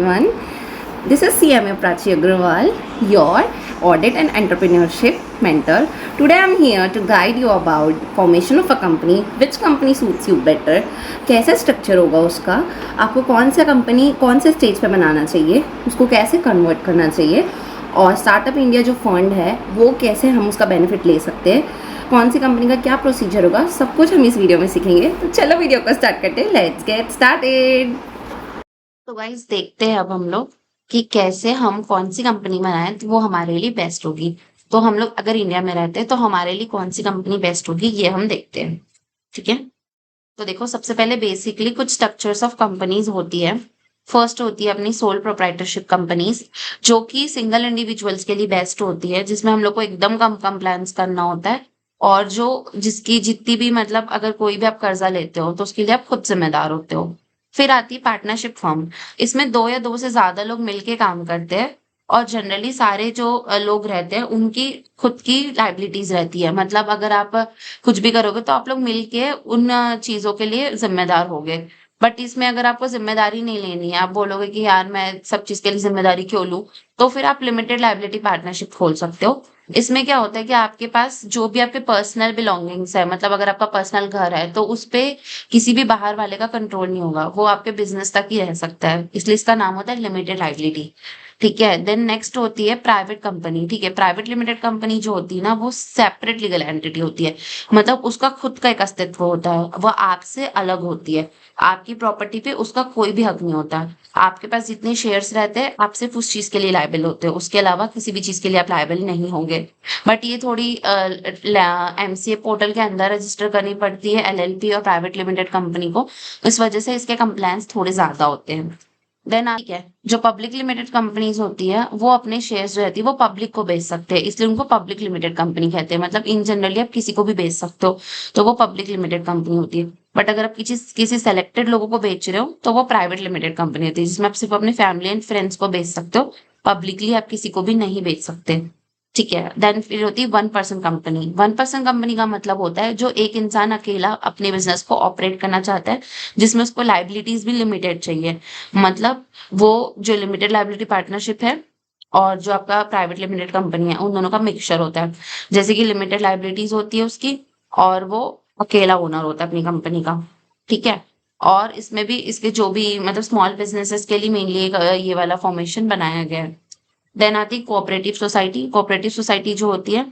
everyone. This is CMA Prachi Agrawal, your audit and entrepreneurship mentor. Today I'm here to guide you about formation of a company, which company suits you better, कैसे structure होगा उसका, आपको कौन सा company कौन से stage पे बनाना चाहिए, उसको कैसे कन्वर्ट करना चाहिए, और स्टार्टअप इंडिया जो फंड है वो कैसे हम उसका बेनिफिट ले सकते हैं, कौन सी कंपनी का क्या प्रोसीजर होगा, सब कुछ हम इस वीडियो में सीखेंगे। तो चलो वीडियो को स्टार्ट करते हैं। Let's get started. तो गाइस देखते हैं अब हम लोग कि कैसे हम कौन सी कंपनी बनाएं तो वो हमारे लिए बेस्ट होगी। तो हम लोग अगर इंडिया में रहते हैं तो हमारे लिए कौन सी कंपनी बेस्ट होगी ये हम देखते हैं। ठीक है, तो देखो सबसे पहले बेसिकली कुछ स्ट्रक्चर्स ऑफ कंपनीज होती है। फर्स्ट होती है अपनी सोल प्रोप्राइटरशिप कंपनीज, जो कि सिंगल इंडिविजुअल्स के लिए बेस्ट होती है, जिसमें हम लोग को एकदम कम कंप्लायंस करना होता है और जो जिसकी जितनी भी मतलब अगर कोई भी आप कर्जा लेते हो तो उसके लिए आप खुद जिम्मेदार होते हो। फिर आती है पार्टनरशिप फर्म। इसमें दो या दो से ज्यादा लोग मिलके काम करते हैं और जनरली सारे जो लोग रहते हैं उनकी खुद की लाइबिलिटीज रहती है। मतलब अगर आप कुछ भी करोगे तो आप लोग मिलके उन चीजों के लिए जिम्मेदार होगे। बट इसमें अगर आपको जिम्मेदारी नहीं लेनी है, आप बोलोगे कि यार मैं सब चीज के लिए जिम्मेदारी क्यों लूं, तो फिर आप लिमिटेड लाइबिलिटी पार्टनरशिप खोल सकते हो। इसमें क्या होता है कि आपके पास जो भी आपके पर्सनल बिलोंगिंग्स है, मतलब अगर आपका पर्सनल घर है तो उस पे किसी भी बाहर वाले का कंट्रोल नहीं होगा, वो आपके बिजनेस तक ही रह सकता है, इसलिए इसका नाम होता है लिमिटेड लाइबिलिटी। ठीक है, देन नेक्स्ट होती है प्राइवेट कंपनी। ठीक है, प्राइवेट लिमिटेड कंपनी जो होती है ना वो सेपरेट लीगल एंटिटी होती है। मतलब उसका खुद का एक अस्तित्व होता है, वह आपसे अलग होती है। आपकी प्रॉपर्टी पे उसका कोई भी हक नहीं होता। आपके पास जितने शेयर्स रहते हैं आप सिर्फ उस चीज के लिए लायबल होते हो, उसके अलावा किसी भी चीज के लिए आप लायबल नहीं होंगे। बट ये थोड़ी एमसीए पोर्टल के अंदर रजिस्टर करनी पड़ती है एलएलपी और प्राइवेट लिमिटेड कंपनी को, इस वजह से इसके कंप्लायंस थोड़े ज्यादा होते हैं। देन ठीक है, जो पब्लिक लिमिटेड कंपनीज होती है वो अपने शेयर्स जो रहती है वो पब्लिक को बेच सकते हैं, इसलिए उनको पब्लिक लिमिटेड कंपनी कहते हैं। मतलब इन जनरली आप किसी को भी बेच सकते हो, तो वो पब्लिक लिमिटेड कंपनी होती है। बट अगर आप किसी सेलेक्टेड लोगों को बेच रहे हो तो वो प्राइवेट लिमिटेड कंपनी होती है, जिसमें आप सिर्फ अपने फैमिली एंड फ्रेंड्स को बेच सकते हो, पब्लिकली आप किसी को भी नहीं बेच सकते। ठीक है, देन फिर होती है one person company. One person company का मतलब होता है जो एक इंसान अकेला अपने बिजनेस को ऑपरेट करना चाहता है, जिसमें उसको लाइबिलिटीज भी लिमिटेड चाहिए। मतलब वो जो लिमिटेड लाइबिलिटी पार्टनरशिप है और जो आपका प्राइवेट लिमिटेड कंपनी है उन दोनों का मिक्सचर होता है। जैसे कि लिमिटेड लाइबिलिटीज होती है उसकी और वो अकेला ओनर होता है अपनी कंपनी का। ठीक है, और इसमें भी इसके जो भी मतलब स्मॉल बिजनेसेस के लिए मेनली ये वाला फॉर्मेशन बनाया गया है। देन आती कोऑपरेटिव सोसाइटी। कोऑपरेटिव सोसाइटी जो होती है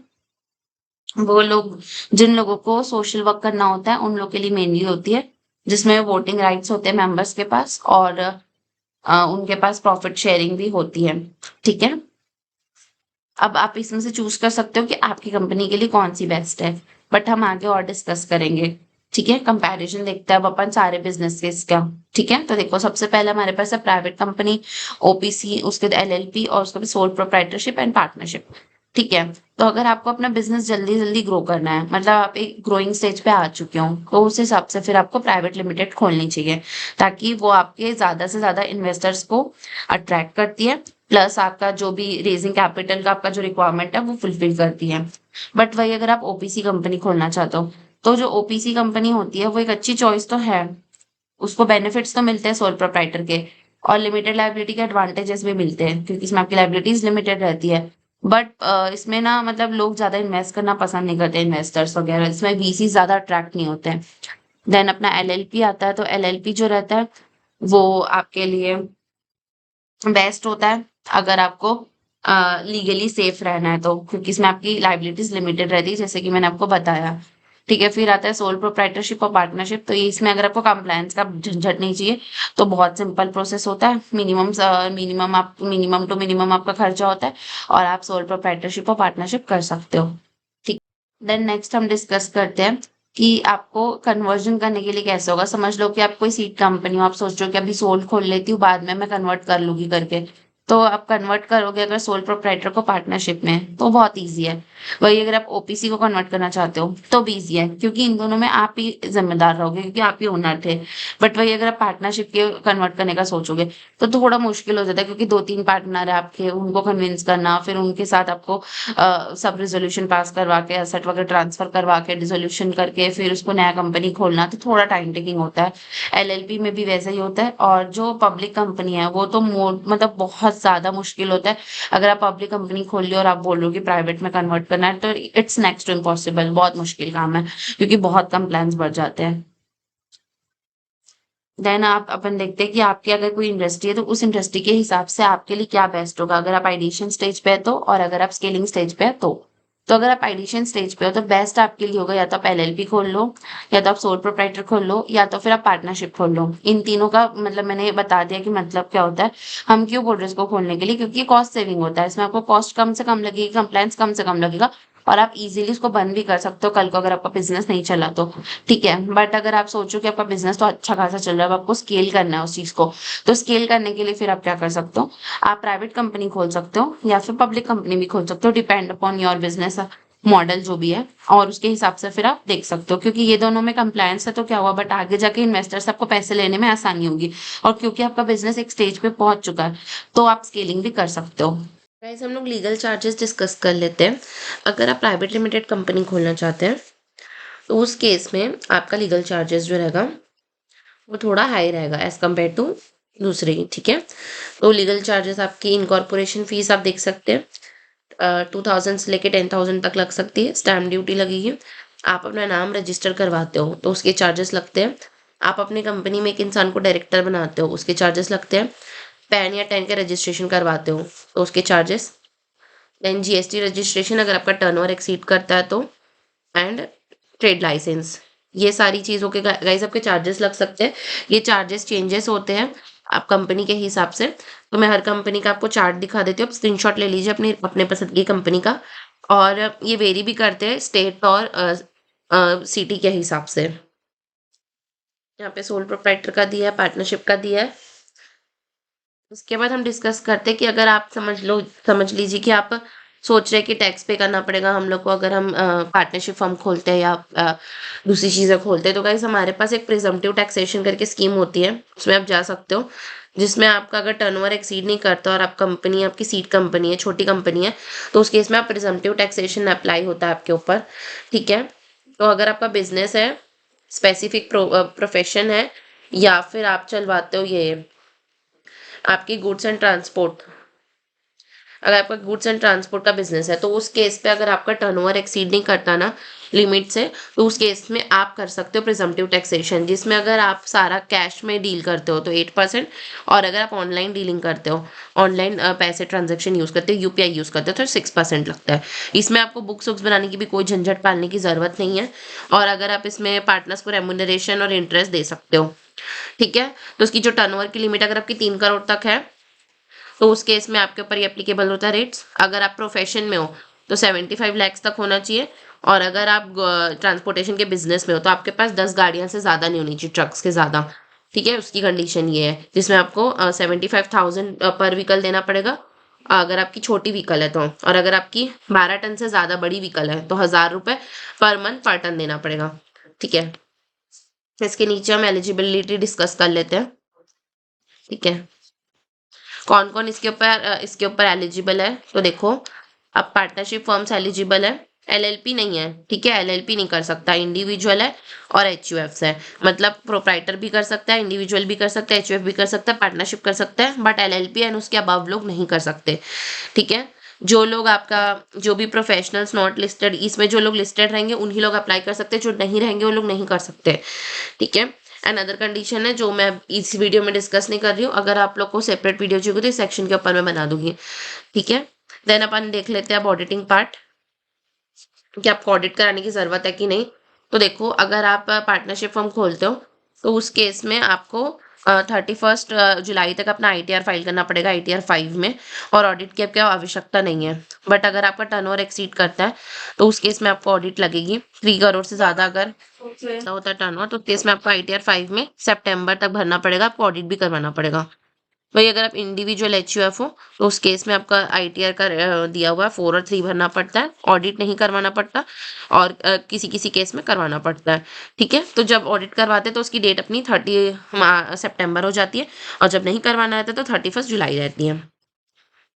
वो लोग जिन लोगों को सोशल वर्क करना होता है उन लोग के लिए मेनली होती है, जिसमें वोटिंग राइट्स होते हैं मेंबर्स के पास और उनके पास प्रॉफिट शेयरिंग भी होती है। ठीक है, अब आप इसमें से चूज कर सकते हो कि आपकी कंपनी के लिए कौन सी बेस्ट है, बट हम आगे और डिस्कस करेंगे। ठीक है, कंपैरिजन देखते हैं अब अपन सारे बिजनेस के इसका। ठीक है, तो देखो सबसे पहले हमारे पास है प्राइवेट कंपनी, ओपीसी, उसके बाद एलएलपी और उसके बाद सोल प्रोप्राइटरशिप एंड पार्टनरशिप। ठीक है, तो अगर आपको अपना बिजनेस जल्दी जल्दी ग्रो करना है, मतलब आप एक ग्रोइंग स्टेज पे आ चुके हो, तो उस हिसाब से फिर आपको प्राइवेट लिमिटेड खोलनी चाहिए, ताकि वो आपके ज्यादा से ज्यादा इन्वेस्टर्स को अट्रैक्ट करती है, प्लस आपका जो भी रेजिंग कैपिटल का आपका जो रिक्वायरमेंट है वो फुलफिल करती है। बट वही अगर आप ओपीसी कंपनी खोलना चाहते हो तो जो ओपीसी कंपनी होती है वो एक अच्छी चॉइस तो है, उसको बेनिफिट्स तो मिलते हैं सोल प्रोप्राइटर के और लिमिटेड लाइबिलिटी के एडवांटेजेस भी मिलते हैं, क्योंकि इसमें आपकी लाइबिलिटीज लिमिटेड रहती है। बट इसमें ना मतलब लोग ज्यादा इन्वेस्ट करना पसंद नहीं करते, इन्वेस्टर्स वगैरह, इसमें वीसी ज्यादा अट्रैक्ट नहीं होते हैं। देन अपना एलएलपी आता है, तो एलएलपी जो रहता है वो आपके लिए बेस्ट होता है अगर आपको लीगली सेफ रहना है तो, क्योंकि इसमें आपकी लाइबिलिटीज लिमिटेड रहती है जैसे कि मैंने आपको बताया। ठीक है, फिर आता है सोल प्रोप्राइटरशिप और पार्टनरशिप। तो ये इसमें अगर आपको कंप्लायंस का झंझट नहीं चाहिए तो बहुत सिंपल प्रोसेस होता है। मिनिमम टू मिनिमम आपका खर्चा होता है और आप सोल प्रोप्राइटरशिप और पार्टनरशिप कर सकते हो। ठीक, देन नेक्स्ट हम डिस्कस करते हैं कि आपको कन्वर्जन करने के लिए कैसे होगा। समझ लो कि आप कोई सीड कंपनी हो, आप सोच रहे हो कि अभी सोल्ड खोल लेती हूँ बाद में मैं कन्वर्ट कर लूंगी करके, तो आप कन्वर्ट करोगे अगर सोल प्रोप्राइटर को पार्टनरशिप में तो बहुत ईजी है। वही अगर आप ओपीसी को कन्वर्ट करना चाहते हो तो भी ईजी है, क्योंकि इन दोनों में आप ही जिम्मेदार रहोगे, क्योंकि आप ही ओनर थे। बट वही अगर आप पार्टनरशिप के कन्वर्ट करने का सोचोगे तो थोड़ा मुश्किल हो जाता है, क्योंकि 2-3 पार्टनर है आपके, उनको कन्विंस करना, फिर उनके साथ आपको सब रिजोल्यूशन पास करवा के, एसेट वगैरह ट्रांसफर करवा के, डिसोल्यूशन करके फिर उसको नया कंपनी खोलना, तो थोड़ा टाइम टेकिंग होता है। एलएलपी में भी वैसा ही होता है, और जो पब्लिक कंपनी है वो तो मतलब बहुत ज्यादा मुश्किल होता है। अगर आप पब्लिक कंपनी खोल ली और आप बोल रहे हो कि प्राइवेट में कन्वर्ट करना है, तो इट्स नेक्स्ट टू इम्पॉसिबल, बहुत मुश्किल काम है, क्योंकि बहुत कंप्लेंट्स बढ़ जाते हैं। देन आप अपन देखते हैं कि आपकी अगर कोई इंडस्ट्री है तो उस इंडस्ट्री के हिसाब से आपके लिए क्या बेस्ट होगा, अगर आप आइडिएशन स्टेज पे है तो, और अगर आप स्केलिंग स्टेज पे है तो अगर आप आइडिएशन स्टेज पे हो तो बेस्ट आपके लिए होगा या तो आप एलएलपी खोल लो, या तो आप सोल प्रोप्राइटर खोल लो, या तो फिर आप पार्टनरशिप खोल लो। इन तीनों का मतलब मैंने बता दिया कि मतलब क्या होता है। हम क्यों बोल रहे हैं इसको खोलने के लिए, क्योंकि कॉस्ट सेविंग होता है, इसमें आपको कॉस्ट कम से कम लगेगी, कंप्लायंस कम से कम लगेगा, और आप इजीली उसको बंद भी कर सकते हो कल को अगर आपका बिजनेस नहीं चला तो। ठीक है, बट अगर आप सोचो कि आपका बिजनेस तो अच्छा खासा चल रहा है, अब आपको स्केल करना है उस चीज को, तो स्केल करने के लिए फिर आप क्या कर सकते हो, आप प्राइवेट कंपनी खोल सकते हो या फिर पब्लिक कंपनी भी खोल सकते हो, depend upon your business model जो भी है, और उसके हिसाब से फिर आप देख सकते हो, क्योंकि ये दोनों में कंप्लायंस है तो क्या हुआ, बट आगे जाके इन्वेस्टर्स आपको पैसे लेने में आसानी होगी, और क्योंकि आपका बिजनेस एक स्टेज पे पहुंच चुका है तो आप स्केलिंग भी कर सकते हो। गाइस, हम लोग लीगल चार्जेस डिस्कस कर लेते हैं। अगर आप प्राइवेट लिमिटेड कंपनी खोलना चाहते हैं तो उस केस में आपका लीगल चार्जेस जो रहेगा वो थोड़ा हाई रहेगा एज कम्पेयर टू दूसरे। ठीक है, तो लीगल चार्जेस आपकी इनकॉर्पोरेशन फीस आप देख सकते हैं 2000 से लेके 10,000 तक लग सकती है। स्टैम्प ड्यूटी लगेगी। आप अपना नाम रजिस्टर करवाते हो तो उसके चार्जेस लगते हैं। आप अपनी कंपनी में एक इंसान को डायरेक्टर बनाते हो, उसके चार्जेस लगते हैं। पैन या टैन के रजिस्ट्रेशन करवाते हो तो उसके चार्जेस। देन जीएसटी रजिस्ट्रेशन अगर आपका टर्नओवर एक्सीड करता है तो, एंड ट्रेड लाइसेंस, ये सारी चीज़ों के गाइस आपके चार्जेस लग सकते हैं। ये चार्जेस चेंजेस होते हैं आप कंपनी के हिसाब से। तो मैं हर कंपनी का आपको चार्ट दिखा देती हूँ, आप स्क्रीनशॉट ले लीजिए अपनी अपने पसंद की कंपनी का। और ये वेरी भी करते हैं स्टेट और सिटी के हिसाब से। यहाँ पे सोल प्रोप्राइटर का दिया है, पार्टनरशिप का दिया है। उसके बाद हम डिस्कस करते हैं कि अगर आप समझ लीजिए कि आप सोच रहे हैं कि टैक्स पे करना पड़ेगा हम लोग को अगर हम पार्टनरशिप फर्म खोलते हैं या दूसरी चीज़ें खोलते हैं, तो गाइस हमारे पास एक प्रिजम्पटिव टैक्सेशन करके स्कीम होती है, उसमें आप जा सकते हो, जिसमें आपका अगर टर्नओवर एक्सीड नहीं करता और आप कंपनी आपकी सीड कंपनी है, छोटी कंपनी है, तो उस केस में आप प्रिजम्पटिव टैक्सेशन अप्लाई होता है आपके ऊपर। ठीक है, तो अगर आपका बिजनेस है, स्पेसिफिक प्रोफेशन है, या फिर आप चलवाते हो ये आपकी गुड्स एंड ट्रांसपोर्ट, अगर आपका गुड्स एंड ट्रांसपोर्ट का बिजनेस है, तो उस केस पे अगर आपका टर्नओवर एक्सीड नहीं करता ना लिमिट से, तो उस केस में आप कर सकते हो प्रिजम्पटिव टैक्सेशन, जिसमें अगर आप सारा कैश में डील करते हो तो 8%, और अगर आप ऑनलाइन डीलिंग करते हो, ऑनलाइन पैसे ट्रांजेक्शन यूज करते हो, यूपीआई यूज करते हो, तो 6% लगता है। इसमें आपको बुक्स वुक्स बनाने की भी कोई झंझट पालने की जरूरत नहीं है, और अगर आप इसमें पार्टनर्स को रेम्यूनरेशन और इंटरेस्ट दे सकते हो। ठीक है, तो उसकी जो टर्नओवर की लिमिट अगर आपकी 3 करोड़ तक है तो उस केस में आपके ऊपर ये एप्लीकेबल होता है रेट्स। अगर आप प्रोफेशन में हो तो 75 लैक्स तक होना चाहिए, और अगर आप ट्रांसपोर्टेशन के बिजनेस में हो तो आपके पास 10 गाड़ियां से ज़्यादा नहीं होनी चाहिए, ट्रक्स के ज़्यादा। ठीक है, उसकी कंडीशन ये है, जिसमें आपको 75,000 पर व्हीकल देना पड़ेगा अगर आपकी छोटी व्हीकल है तो, और अगर आपकी 12 टन से ज़्यादा बड़ी व्हीकल है तो 1,000 रुपये पर मंथ पर टन देना पड़ेगा। ठीक है, इसके नीचे हम एलिजिबिलिटी डिस्कस कर लेते हैं। ठीक है, कौन कौन इसके ऊपर एलिजिबल है, तो देखो, अब पार्टनरशिप फर्म्स एलिजिबल है, एलएलपी नहीं है। ठीक है, एलएलपी नहीं कर सकता, इंडिविजुअल है और एचयूएफ है, मतलब प्रोप्राइटर भी कर सकता है, इंडिविजुअल भी कर सकता है, एचयूएफ भी कर सकता है, पार्टनरशिप कर सकता है, बट एलएलपी एंड उसके अबव लोग नहीं कर सकते। ठीक है, जो लोग आपका जो भी प्रोफेशनल्स नॉट लिस्टेड, इसमें जो लोग लिस्टेड रहेंगे उन्हीं लोग अप्लाई कर सकते हैं, जो नहीं रहेंगे वो लोग नहीं कर सकते। ठीक है, एंड अदर कंडीशन है जो मैं इस वीडियो में डिस्कस नहीं कर रही हूँ, अगर आप लोग को सेपरेट वीडियो चाहिए तो इस सेक्शन के ऊपर मैं बना दूंगी। ठीक है, देन अपन देख लेते हैं अब ऑडिटिंग पार्ट, कि आपको ऑडिट कराने की ज़रूरत है कि नहीं। तो देखो, अगर आप पार्टनरशिप फर्म खोलते हो तो उस केस में आपको 31 जुलाई तक अपना आईटीआर फाइल करना पड़ेगा, आईटीआर 5 में, और ऑडिट की आपकी आवश्यकता नहीं है। बट अगर आपका टर्नओवर एक्सीड करता है तो उस केस में आपको ऑडिट लगेगी। 3 करोड़ से ज़्यादा अगर होता है टर्नओवर तो केस में आपको आईटीआर 5 में सितंबर तक भरना पड़ेगा, आपको ऑडिट भी करवाना पड़ेगा। वही अगर आप इंडिविजुअल एचयूएफ हो तो उस केस में आपका आईटीआर का दिया हुआ है 4 और 3 भरना पड़ता है, ऑडिट नहीं करवाना पड़ता, और किसी किसी केस में करवाना पड़ता है। ठीक है, तो जब ऑडिट करवाते हैं तो उसकी डेट अपनी 30 सितंबर हो जाती है, और जब नहीं करवाना रहता तो 31 जुलाई रहती है।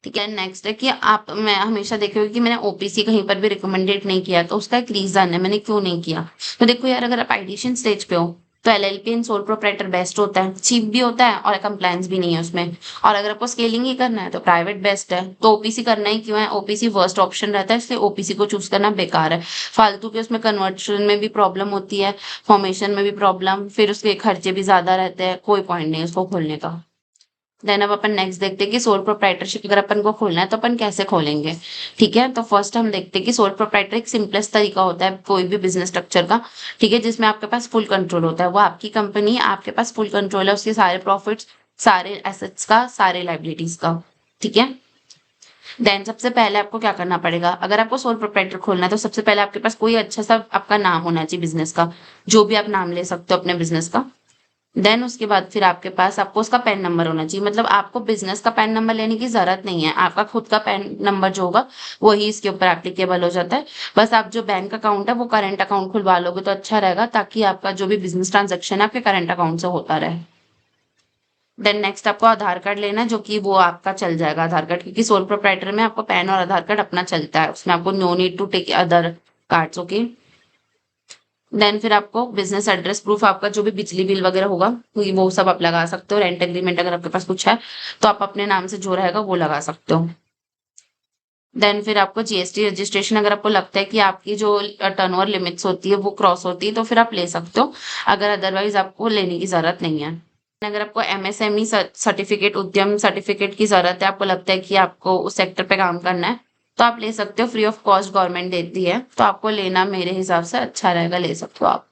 ठीक है, नेक्स्ट है कि आप, मैं हमेशा देखी होगी कि मैंने ओपीसी कहीं पर भी रिकमेंडेड नहीं किया, तो उसका एक रीजन है मैंने क्यों नहीं किया। तो देखो यार, अगर आप आइडिशन स्टेज पे हो तो LLP and sole proprietor best होता है, चीप भी होता है और कंप्लायंस भी नहीं है उसमें। और अगर आपको स्केलिंग ही करना है तो प्राइवेट बेस्ट है। तो ओपीसी करना ही क्यों है, ओपीसी वर्स्ट ऑप्शन रहता है, इसलिए ओपीसी को चूज करना बेकार है। फालतू के उसमें कन्वर्शन में भी प्रॉब्लम होती है, फॉर्मेशन में भी प्रॉब्लम, फिर उसके खर्चे भी ज्यादा रहते हैं, कोई पॉइंट नहीं उसको खोलने का। देन अब अपन नेक्स्ट देखते हैं कि सोल प्रोप्राइटरशिप अगर अपन को खोलना है तो अपन कैसे खोलेंगे। ठीक है, तो फर्स्ट हम देखते हैं कि सोल प्रोप्राइटर एक सिंपलेस्ट तरीका होता है कोई भी बिजनेस स्ट्रक्चर का। ठीक है, जिसमें आपके पास फुल कंट्रोल होता है, वो आपकी कंपनी, आपके पास फुल कंट्रोल है उसके सारे प्रॉफिट्स, सारे एसेट्स का, सारे लाइबिलिटीज का। ठीक है, देन सबसे पहले आपको क्या करना पड़ेगा, अगर आपको सोल प्रोप्राइटर खोलना है तो सबसे पहले आपके पास कोई अच्छा सा आपका नाम होना चाहिए बिजनेस का, जो भी आप नाम ले सकते हो अपने बिजनेस का। देन उसके बाद फिर आपके पास आपको उसका पैन नंबर होना चाहिए, मतलब आपको बिजनेस का पैन नंबर लेने की जरूरत नहीं है, आपका खुद का पैन नंबर जो होगा वही इसके ऊपर एप्लीकेबल हो जाता है। बस आप जो बैंक अकाउंट है वो करंट अकाउंट खुलवा लोगे तो अच्छा रहेगा, ताकि आपका जो भी बिजनेस ट्रांजेक्शन है आपके करंट अकाउंट से होता रहे। देन नेक्स्ट आपको आधार कार्ड लेना है, जो कि वो आपका चल जाएगा आधार कार्ड, क्योंकि सोल प्रोप्राइटर में आपको पैन और आधार कार्ड अपना चलता है, उसमें आपको no need to take other cards. Okay, then फिर आपको बिजनेस एड्रेस प्रूफ, आपका जो भी बिजली बिल वगैरह होगा वो सब आप लगा सकते हो। रेंट एग्रीमेंट अगर आपके पास कुछ है तो आप अपने नाम से जो रहेगा वो लगा सकते हो। देन फिर आपको जीएसटी रजिस्ट्रेशन, अगर आपको लगता है कि आपकी जो टर्नओवर लिमिट्स होती है वो क्रॉस होती है तो फिर आप ले सकते हो, अगर अदरवाइज आपको लेने की जरूरत नहीं है। अगर आपको एमएसएमई सर्टिफिकेट, उद्यम सर्टिफिकेट की जरूरत है, आपको लगता है कि आपको उस सेक्टर पे काम करना है, तो आप ले सकते हो, फ्री ऑफ कॉस्ट गवर्नमेंट देती है, तो आपको लेना मेरे हिसाब से अच्छा रहेगा, ले सकते हो आप।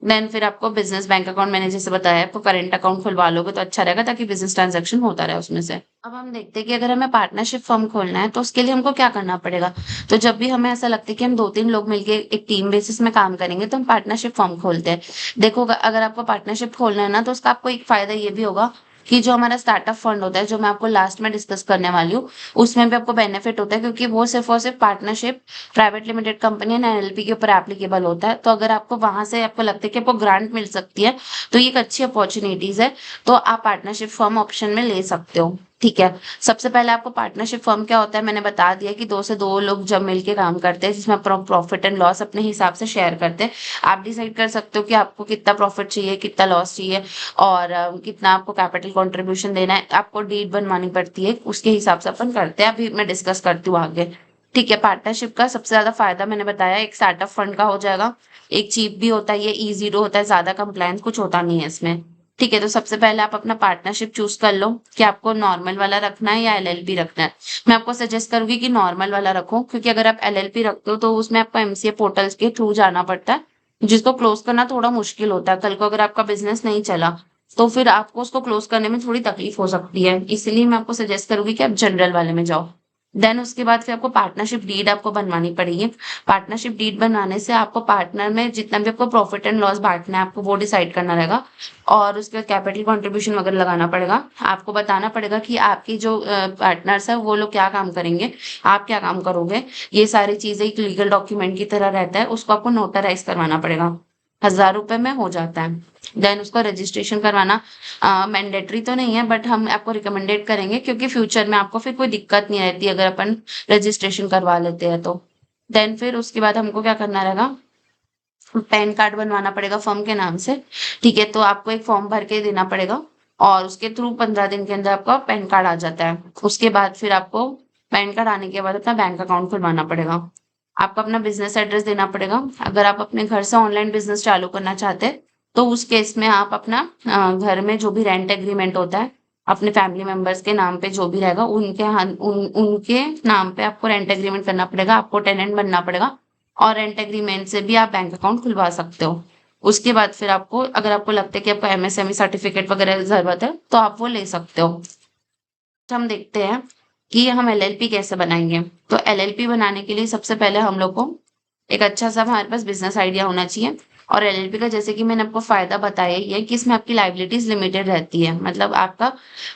देन फिर आपको बिजनेस बैंक अकाउंट, मैंने जैसे बताया, आपको करंट अकाउंट खुलवा लोगे तो अच्छा रहेगा, ताकि बिजनेस ट्रांजैक्शन होता रहे उसमें से। अब हम देखते हैं कि अगर हमें पार्टनरशिप फर्म खोलना है तो उसके लिए हमको क्या करना पड़ेगा। तो जब भी हमें ऐसा लगता है कि हम 2-3 लोग मिलके एक टीम बेसिस में काम करेंगे तो हम पार्टनरशिप फर्म खोलते हैं। देखो, अगर आपको पार्टनरशिप खोलना है ना, तो उसका आपको एक फायदा ये भी होगा कि जो हमारा स्टार्टअप फंड होता है, जो मैं आपको लास्ट में डिस्कस करने वाली हूँ, उसमें भी आपको बेनिफिट होता है, क्योंकि वो सिर्फ और सिर्फ partnership, private limited company and LLP के ऊपर एप्लीकेबल होता है। तो अगर आपको वहां से आपको लगता है कि आपको ग्रांट मिल सकती है, तो ये एक अच्छी अपॉर्चुनिटीज है, तो आप पार्टनरशिप फर्म ऑप्शन में ले सकते हो। ठीक है, सबसे पहले आपको पार्टनरशिप फर्म क्या होता है मैंने बता दिया, कि 2 से 2 लोग जब मिलके काम करते हैं, जिसमें प्रॉफिट एंड लॉस अपने हिसाब से शेयर करते हैं। आप डिसाइड कर सकते हो कि आपको कितना प्रॉफिट चाहिए, कितना लॉस चाहिए, और कितना आपको कैपिटल कंट्रीब्यूशन देना है, आपको डीड बनवानी पड़ती है, उसके हिसाब से अपन करते हैं, अभी मैं डिस्कस करती हूँ आगे। ठीक है, पार्टनरशिप का सबसे ज्यादा फायदा मैंने बताया, एक स्टार्टअप फंड का हो जाएगा, एक चीप भी होता है, ये इजी होता है, ज्यादा कंप्लायंस कुछ होता नहीं है इसमें। ठीक है, तो सबसे पहले आप अपना पार्टनरशिप चूज कर लो कि आपको नॉर्मल वाला रखना है या एलएलपी रखना है। मैं आपको सजेस्ट करूंगी कि नॉर्मल वाला रखो, क्योंकि अगर आप एलएलपी रखते हो तो उसमें आपको एमसीए पोर्टल्स के थ्रू जाना पड़ता है, जिसको क्लोज करना थोड़ा मुश्किल होता है। कल को अगर आपका बिजनेस नहीं चला तो फिर आपको उसको क्लोज करने में थोड़ी तकलीफ हो सकती है, इसलिए मैं आपको सजेस्ट करूंगी कि आप जनरल वाले में जाओ। देन उसके बाद फिर आपको पार्टनरशिप डीड आपको बनवानी पड़ेगी। पार्टनरशिप डीड बनवाने से आपको पार्टनर में जितना भी आपको प्रॉफिट एंड लॉस बांटना है, आपको वो डिसाइड करना रहेगा, और उसके बाद कैपिटल कंट्रीब्यूशन वगैरह लगाना पड़ेगा। आपको बताना पड़ेगा कि आपकी जो पार्टनर्स है वो लोग क्या काम करेंगे, आप क्या काम करोगे। ये सारी चीजें एक लीगल डॉक्यूमेंट की तरह रहता है, उसको आपको नोटराइज करवाना पड़ेगा, 1000 रुपए में हो जाता है। देन उसको रजिस्ट्रेशन करवाना मैंडेटरी तो नहीं है, बट हम आपको रिकमेंडेड करेंगे, क्योंकि फ्यूचर में आपको फिर कोई दिक्कत नहीं रहती अगर अपन रजिस्ट्रेशन करवा लेते हैं तो। देन फिर उसके बाद हमको क्या करना रहेगा, पैन कार्ड बनवाना पड़ेगा फर्म के नाम से। ठीक है, तो आपको एक फॉर्म भर के देना पड़ेगा, और उसके थ्रू 15 दिन के अंदर आपका पैन कार्ड आ जाता है। उसके बाद फिर आपको पैन कार्ड आने के बाद अपना बैंक अकाउंट खुलवाना पड़ेगा। आपको अपना बिजनेस एड्रेस देना पड़ेगा, अगर आप अपने घर से ऑनलाइन बिजनेस चालू करना चाहते हैं तो उस केस में आप अपना घर में जो भी रेंट एग्रीमेंट होता है, अपने फैमिली मेंबर्स के नाम पे जो भी रहेगा उनके नाम पे आपको रेंट एग्रीमेंट करना पड़ेगा, आपको टेनेंट बनना पड़ेगा, और रेंट एग्रीमेंट से भी आप बैंक अकाउंट खुलवा सकते हो। उसके बाद फिर आपको, अगर आपको लगता है कि आपको एमएसएमई सर्टिफिकेट वगैरह की जरूरत है तो आप वो ले सकते हो। तो हम देखते हैं कि हम एलएलपी कैसे बनाएंगे। तो एलएलपी बनाने के लिए सबसे पहले हम लोग को एक अच्छा सा हमारे पास बिजनेस आइडिया होना चाहिए। और एलएलपी का जैसे कि मैंने आपको फायदा बताया ही है कि इसमें आपकी लायबिलिटीज लिमिटेड रहती है। मतलब आपका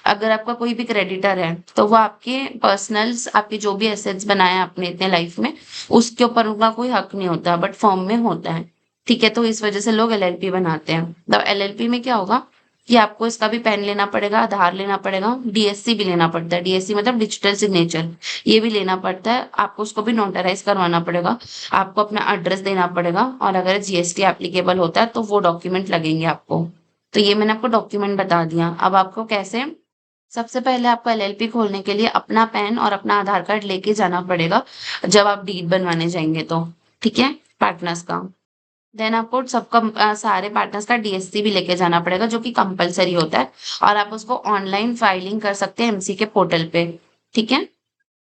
अगर आपका कोई भी क्रेडिटर है तो वो आपके पर्सनल्स आपके जो भी एसेट्स बनाए आपने इतने लाइफ में उसके ऊपर उनका कोई हक नहीं होता, बट फर्म में होता है। ठीक है, तो इस वजह से लोग एलएलपी बनाते हैं। तो एलएलपी में क्या होगा कि आपको इसका भी पेन लेना पड़ेगा, आधार लेना पड़ेगा, डीएससी भी लेना पड़ता है। डीएससी मतलब डिजिटल सिग्नेचर, ये भी लेना पड़ता है। आपको उसको भी नोटराइज करवाना पड़ेगा। आपको अपना एड्रेस देना पड़ेगा और अगर जीएसटी एप्लीकेबल होता है तो वो डॉक्यूमेंट लगेंगे आपको। तो ये मैंने आपको डॉक्यूमेंट बता दिया। अब आपको कैसे, सबसे पहले आपको एलएलपी खोलने के लिए अपना पैन और अपना आधार कार्ड लेके जाना पड़ेगा जब आप डीड बनवाने जाएंगे तो। ठीक है, पार्टनर्स का। देन आपको सबका सारे पार्टनर्स का डीएससी भी लेके जाना पड़ेगा जो कि कंपलसरी होता है, और आप उसको ऑनलाइन फाइलिंग कर सकते हैं एमसी के पोर्टल पे। ठीक है,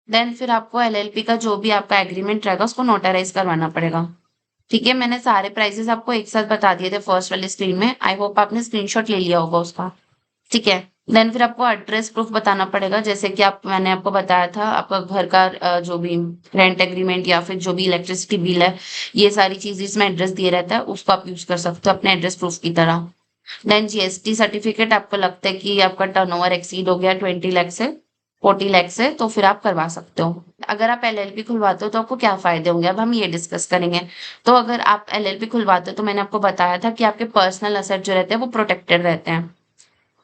देन फिर आपको एलएलपी का जो भी आपका एग्रीमेंट रहेगा उसको नोटराइज करवाना पड़ेगा। ठीक है, मैंने सारे प्राइसेस आपको एक साथ बता दिए थे फर्स्ट वाली स्क्रीन में। आई होप आपने स्क्रीनशॉट ले लिया होगा उसका। ठीक है, देन फिर आपको एड्रेस प्रूफ बताना पड़ेगा, जैसे कि आप मैंने आपको बताया था आपका घर का जो भी रेंट एग्रीमेंट या फिर जो भी इलेक्ट्रिसिटी बिल है, ये सारी चीज इसमें एड्रेस दिए रहता है, उसको आप यूज कर सकते हो अपने एड्रेस प्रूफ की तरह। देन जीएसटी सर्टिफिकेट, आपको लगता है कि आपका टर्नओवर एक्सीड हो गया 20 लाख से 40 लाख से, तो फिर आप करवा सकते हो। अगर आप एलएलपी खुलवाते हो तो आपको क्या फायदे होंगे, अब हम ये डिस्कस करेंगे। तो अगर आप एलएलपी खुलवाते हो तो मैंने आपको बताया था कि आपके पर्सनल असेट जो रहते हैं वो प्रोटेक्टेड रहते हैं।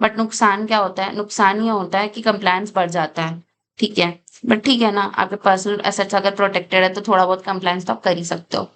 बट नुकसान क्या होता है, नुकसान ये होता है कि कंप्लायंस बढ़ जाता है। ठीक है, बट ठीक है ना, आपके पर्सनल एसेट्स अगर प्रोटेक्टेड है तो थोड़ा बहुत कंप्लायंस तो आप कर ही सकते हो।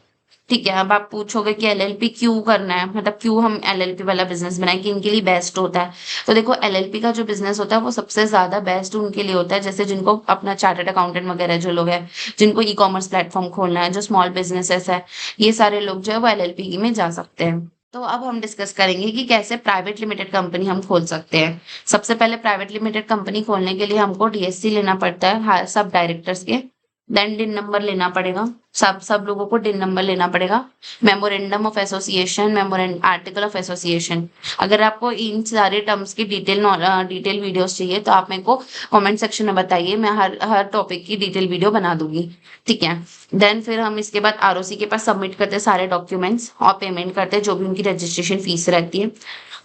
ठीक है, अब आप पूछोगे कि एलएलपी क्यों करना है, मतलब क्यों हम एलएलपी वाला बिजनेस बनाए, कि इनके लिए बेस्ट होता है। तो देखो, एलएलपी का जो बिजनेस होता है वो सबसे ज्यादा बेस्ट उनके लिए होता है, जैसे जिनको अपना चार्टर्ड अकाउंटेंट वगैरह जो लोग हैं, जिनको ई कॉमर्स प्लेटफॉर्म खोलना है, जो स्मॉल बिजनेसेस है, ये सारे लोग जो है वो एलएलपी में जा सकते हैं। तो अब हम डिस्कस करेंगे कि कैसे प्राइवेट लिमिटेड कंपनी हम खोल सकते हैं। सबसे पहले प्राइवेट लिमिटेड कंपनी खोलने के लिए हमको डीएससी लेना पड़ता है, सब डायरेक्टर्स के। देन डिन नंबर लेना पड़ेगा, सब सब लोगों को डिन नंबर लेना पड़ेगा। Memorandum of association, मेमोरेंड article of association. अगर आपको इन सारे टर्म्स की डिटेल वीडियोस चाहिए तो आप मेरे को कमेंट सेक्शन में बताइए, मैं हर हर टॉपिक की डिटेल वीडियो बना दूंगी। ठीक है, देन फिर हम इसके बाद आरओसी के पास सबमिट करते हैं सारे डॉक्यूमेंट्स और पेमेंट करते हैं जो भी उनकी रजिस्ट्रेशन फीस रहती है।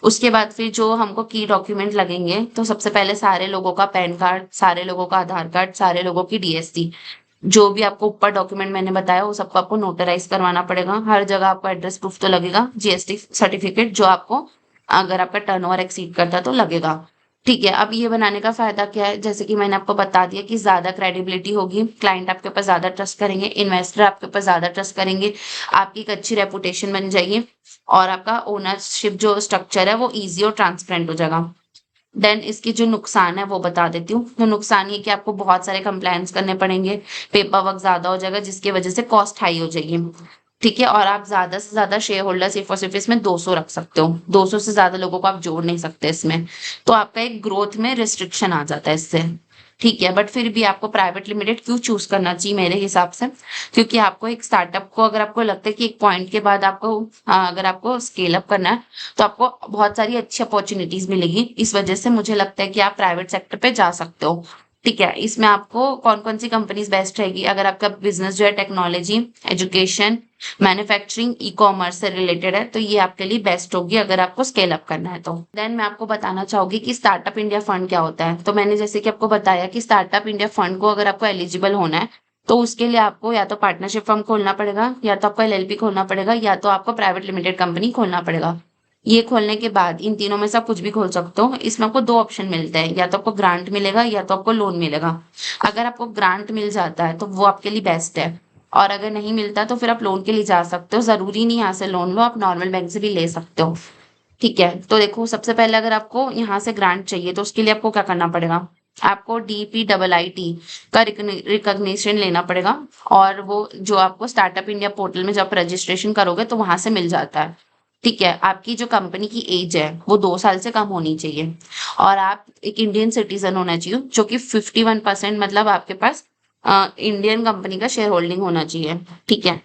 उसके बाद फिर जो हमको की डॉक्यूमेंट लगेंगे, तो सबसे पहले सारे लोगों का पैन कार्ड, सारे लोगों का आधार कार्ड, सारे लोगों की डीएससी, जो भी आपको ऊपर डॉक्यूमेंट मैंने बताया वो सबको आपको नोटराइज करवाना पड़ेगा। हर जगह आपको एड्रेस प्रूफ तो लगेगा, जीएसटी सर्टिफिकेट जो आपको अगर आपका टर्नओवर एक्सीड करता है तो लगेगा। ठीक है, अब ये बनाने का फायदा क्या है, जैसे कि मैंने आपको बता दिया कि ज्यादा क्रेडिबिलिटी होगी, क्लाइंट आपके ऊपर ज्यादा ट्रस्ट करेंगे, इन्वेस्टर आपके ऊपर ज्यादा ट्रस्ट करेंगे, आपकी एक अच्छी रेपुटेशन बन जाएगी, और आपका ओनरशिप जो स्ट्रक्चर है वो इजी और ट्रांसपेरेंट हो जाएगा। देन इसके जो नुकसान है वो बता देती हूँ। तो नुकसान ये कि आपको बहुत सारे कंप्लायंस करने पड़ेंगे, पेपर वर्क ज्यादा हो जाएगा जिसकी वजह से कॉस्ट हाई हो जाएगी। ठीक है, और आप ज्यादा से ज्यादा शेयर होल्डर सिर्फ और सिर्फ इसमें 200 रख सकते हो, 200 से ज्यादा लोगों को आप जोड़ नहीं सकते इसमें। तो आपका एक ग्रोथ में रिस्ट्रिक्शन आ जाता है इससे। ठीक है, बट फिर भी आपको प्राइवेट लिमिटेड क्यों चूज करना चाहिए मेरे हिसाब से, क्योंकि आपको एक स्टार्टअप को अगर आपको लगता है कि एक पॉइंट के बाद आपको अगर आपको स्केल अप करना है तो आपको बहुत सारी अच्छी अपॉर्चुनिटीज मिलेगी। इस वजह से मुझे लगता है कि आप प्राइवेट सेक्टर पे जा सकते हो। ठीक है, इसमें आपको कौन कौन सी कंपनीज बेस्ट रहेगी, अगर आपका बिजनेस जो है technology, education, manufacturing, e commerce से रिलेटेड है तो ये आपके लिए बेस्ट होगी अगर आपको स्केल अप करना है तो। देन मैं आपको बताना चाहूंगी कि स्टार्टअप इंडिया फंड क्या होता है। तो मैंने जैसे कि आपको बताया कि स्टार्टअप इंडिया फंड को अगर आपको एलिजिबल होना है तो उसके लिए आपको या तो पार्टनरशिप फर्म खोलना पड़ेगा, या तो आपको एलएलपी खोलना पड़ेगा, या तो आपको प्राइवेट लिमिटेड कंपनी खोलना पड़ेगा। ये खोलने के बाद इन तीनों में से आप कुछ भी खोल सकते हो। इसमें आपको दो ऑप्शन मिलते हैं, या तो आपको ग्रांट मिलेगा या तो आपको लोन मिलेगा। अगर आपको ग्रांट मिल जाता है तो वो आपके लिए बेस्ट है, और अगर नहीं मिलता तो फिर आप लोन के लिए जा सकते हो। जरूरी नहीं यहाँ से लोन लो, आप नॉर्मल बैंक से भी ले सकते हो। ठीक है, तो देखो सबसे पहले अगर आपको यहाँ से ग्रांट चाहिए तो उसके लिए आपको क्या करना पड़ेगा, आपको DPIIT का रिकॉग्निशन लेना पड़ेगा, और वो जो आपको स्टार्टअप इंडिया पोर्टल में जब रजिस्ट्रेशन करोगे तो वहां से मिल जाता है। ठीक है, आपकी जो कंपनी की एज है वो 2 साल से कम होनी चाहिए, और आप एक इंडियन सिटीजन होना चाहिए, जो कि 51% मतलब आपके पास इंडियन कंपनी का शेयर होल्डिंग होना चाहिए। ठीक है,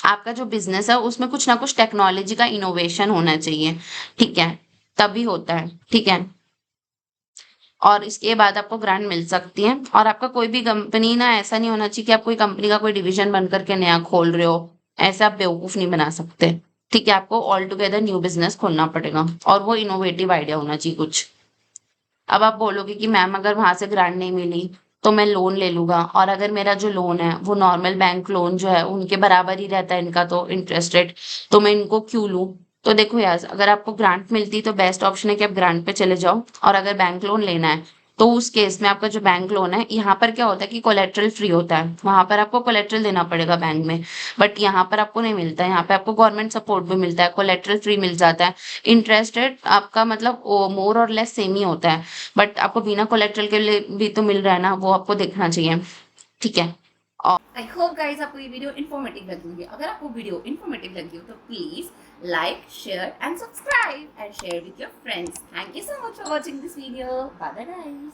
आपका जो बिजनेस है उसमें कुछ ना कुछ टेक्नोलॉजी का इनोवेशन होना चाहिए। ठीक है, तभी होता है। ठीक है, और इसके बाद आपको ग्रांट मिल सकती है। और आपका कोई भी कंपनी ना ऐसा नहीं होना चाहिए कि आप कोई कंपनी का कोई डिवीजन बन करके नया खोल रहे हो, ऐसे आप बेवकूफ नहीं बना सकते। ठीक है, आपको ऑल टुगेदर न्यू बिजनेस खोलना पड़ेगा और वो इनोवेटिव आइडिया होना चाहिए कुछ। अब आप बोलोगे कि मैम अगर वहां से ग्रांट नहीं मिली तो मैं लोन ले लूंगा, और अगर मेरा जो लोन है वो नॉर्मल बैंक लोन जो है उनके बराबर ही रहता है इनका तो इंटरेस्ट रेट, तो मैं इनको क्यों लूं? तो देखो यार, अगर आपको ग्रांट मिलती तो बेस्ट ऑप्शन है कि आप ग्रांट पे चले जाओ, और अगर बैंक लोन लेना है तो उस केस में आपका जो बैंक लोन है, यहाँ पर क्या होता है कि कोलेट्रल फ्री होता है, वहां पर आपको कोलेट्रल देना पड़ेगा बैंक में, बट यहाँ पर आपको नहीं मिलता है। यहाँ पे आपको गवर्नमेंट सपोर्ट भी मिलता है, कोलेट्रल फ्री मिल जाता है, इंटरेस्ट रेट आपका मतलब मोर और लेस सेम ही होता है, बट आपको बिना कोलेट्रल के लिए भी तो मिल रहा है ना, वो आपको देखना चाहिए। ठीक है। आई होप गाइज आपको ये वीडियो इन्फॉर्मेटिव लगी होगी। अगर आपको वीडियो इन्फॉर्मेटिव लगी हो तो please like, share and subscribe and share with your friends. Thank you so much for watching this video. Bye bye guys.